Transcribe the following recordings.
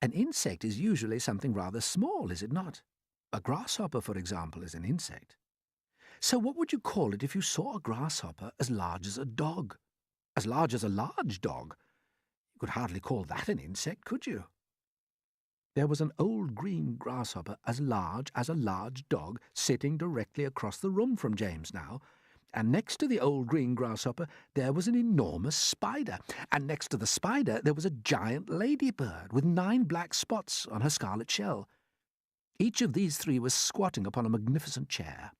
An insect is usually something rather small, is it not? A grasshopper, for example, is an insect. So what would you call it if you saw a grasshopper as large as a dog? As large as a large dog? You could hardly call that an insect, could you? There was an old green grasshopper as large as a large dog sitting directly across the room from James now, and next to the old green grasshopper there was an enormous spider, and next to the spider there was a giant ladybird with 9 black spots on her scarlet shell. Each of these 3 was squatting upon a magnificent chair.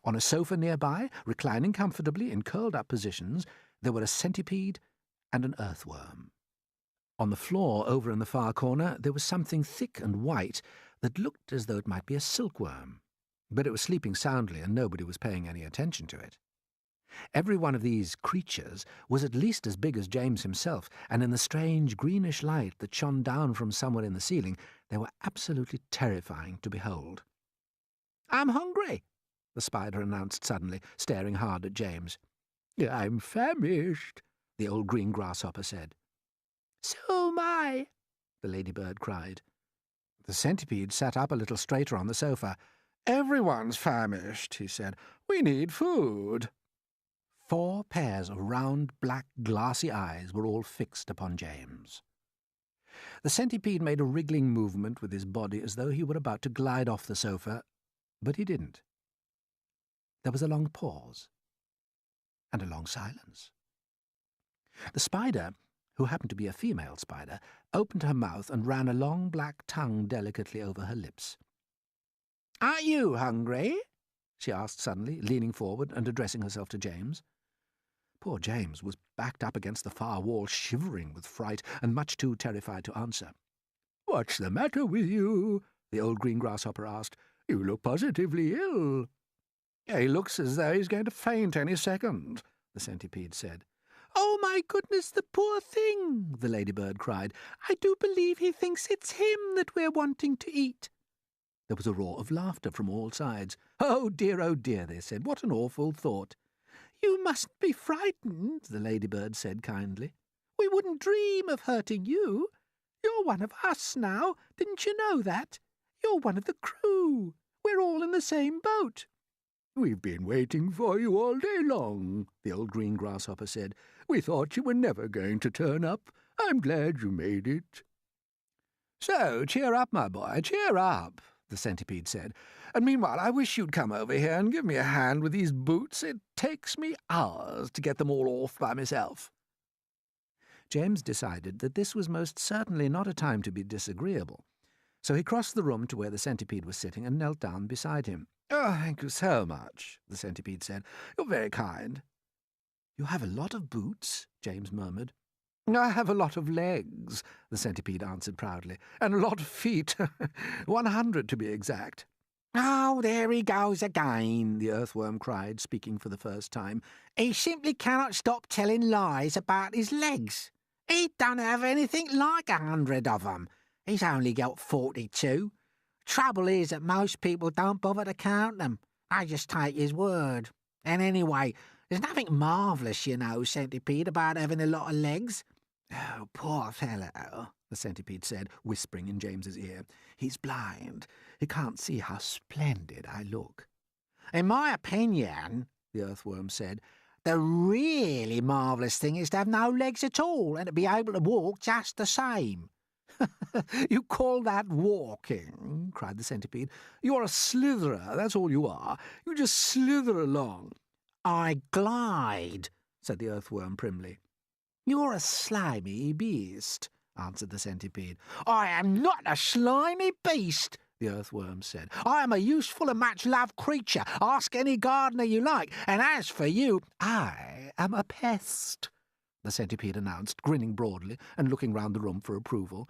On a sofa nearby, reclining comfortably in curled-up positions, there were a centipede and an earthworm. On the floor over in the far corner there was something thick and white that looked as though it might be a silkworm, but it was sleeping soundly and nobody was paying any attention to it. Every one of these creatures was at least as big as James himself, and in the strange greenish light that shone down from somewhere in the ceiling, they were absolutely terrifying to behold. "I'm hungry," the spider announced suddenly, staring hard at James. "I'm famished," the old green grasshopper said. "So am I," the ladybird cried. The centipede sat up a little straighter on the sofa. "Everyone's famished," he said. "We need food." 4 pairs of round, black, glassy eyes were all fixed upon James. The centipede made a wriggling movement with his body as though he were about to glide off the sofa, but he didn't. There was a long pause, and a long silence. The spider, who happened to be a female spider, opened her mouth and ran a long black tongue delicately over her lips. "Are you hungry?" she asked suddenly, leaning forward and addressing herself to James. Poor James was backed up against the far wall, shivering with fright and much too terrified to answer. "What's the matter with you?" the old green grasshopper asked. "You look positively ill." "He looks as though he's going to faint any second," the centipede said. "Oh, my goodness, the poor thing!" the ladybird cried. "I do believe he thinks it's him that we're wanting to eat." There was a roar of laughter from all sides. Oh, dear, they said. "What an awful thought." "You mustn't be frightened," the ladybird said kindly. "We wouldn't dream of hurting you. You're one of us now. Didn't you know that? You're one of the crew. We're all in the same boat." "We've been waiting for you all day long," the old green grasshopper said. "We thought you were never going to turn up. I'm glad you made it." "So, cheer up, my boy, cheer up," the centipede said. "And meanwhile I wish you'd come over here and give me a hand with these boots. It takes me hours to get them all off by myself." James decided that this was most certainly not a time to be disagreeable, so he crossed the room to where the centipede was sitting and knelt down beside him. "Oh, thank you so much," the centipede said. "You're very kind." "You have a lot of boots," James murmured. "I have a lot of legs," the centipede answered proudly, "and a lot of feet, 100 to be exact." "Oh, there he goes again," the earthworm cried, speaking for the first time. "He simply cannot stop telling lies about his legs. He don't have anything like 100 of them. He's only got 42. Trouble is that most people don't bother to count them. I just take his word. And anyway, there's nothing marvellous, you know, centipede, about having a lot of legs." "Oh, poor fellow," the centipede said, whispering in James's ear. "He's blind. He can't see how splendid I look." "In my opinion," the earthworm said, "the really marvellous thing is to have no legs at all and to be able to walk just the same." "You call that walking?" cried the centipede. "You're a slitherer, that's all you are. You just slither along." "I glide," said the earthworm primly. "You're a slimy beast," answered the centipede. "I am not a slimy beast," the earthworm said. "I am a useful and much-loved creature. Ask any gardener you like. And as for you, I am a pest," the centipede announced, grinning broadly and looking round the room for approval.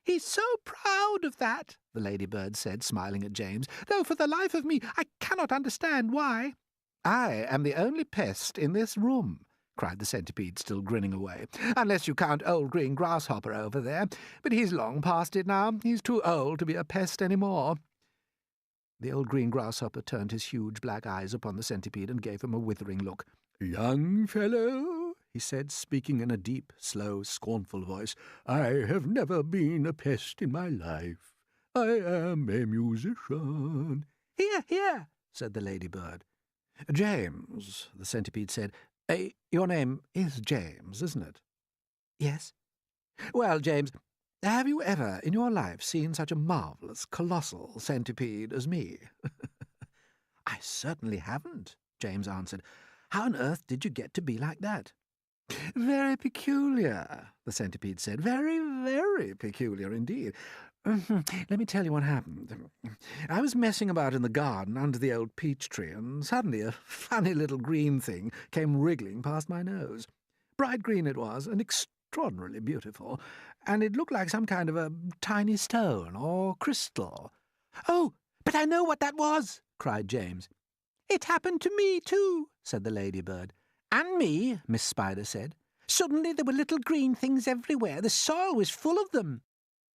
"He's so proud of that," the ladybird said, smiling at James, "though for the life of me I cannot understand why." "I am the only pest in this room," cried the centipede, still grinning away, "unless you count old green grasshopper over there. But he's long past it now. He's too old to be a pest any more." The old green grasshopper turned his huge black eyes upon the centipede and gave him a withering look. "Young fellow," he said, speaking in a deep, slow, scornful voice. "I have never been a pest in my life. I am a musician." "Hear, hear," said the ladybird. "James," the centipede said. "Your name is James, isn't it?" "Yes." "Well, James, have you ever in your life seen such a marvellous, colossal centipede as me?" "I certainly haven't," James answered. "How on earth did you get to be like that?" "Very peculiar," the centipede said. "Very, very peculiar indeed. Let me tell you what happened. I was messing about in the garden under the old peach tree, and suddenly a funny little green thing came wriggling past my nose. Bright green it was, and extraordinarily beautiful, and it looked like some kind of a tiny stone or crystal." "Oh, but I know what that was!" cried James. "It happened to me, too," said the ladybird. "And me," Miss Spider said. "Suddenly there were little green things everywhere. The soil was full of them.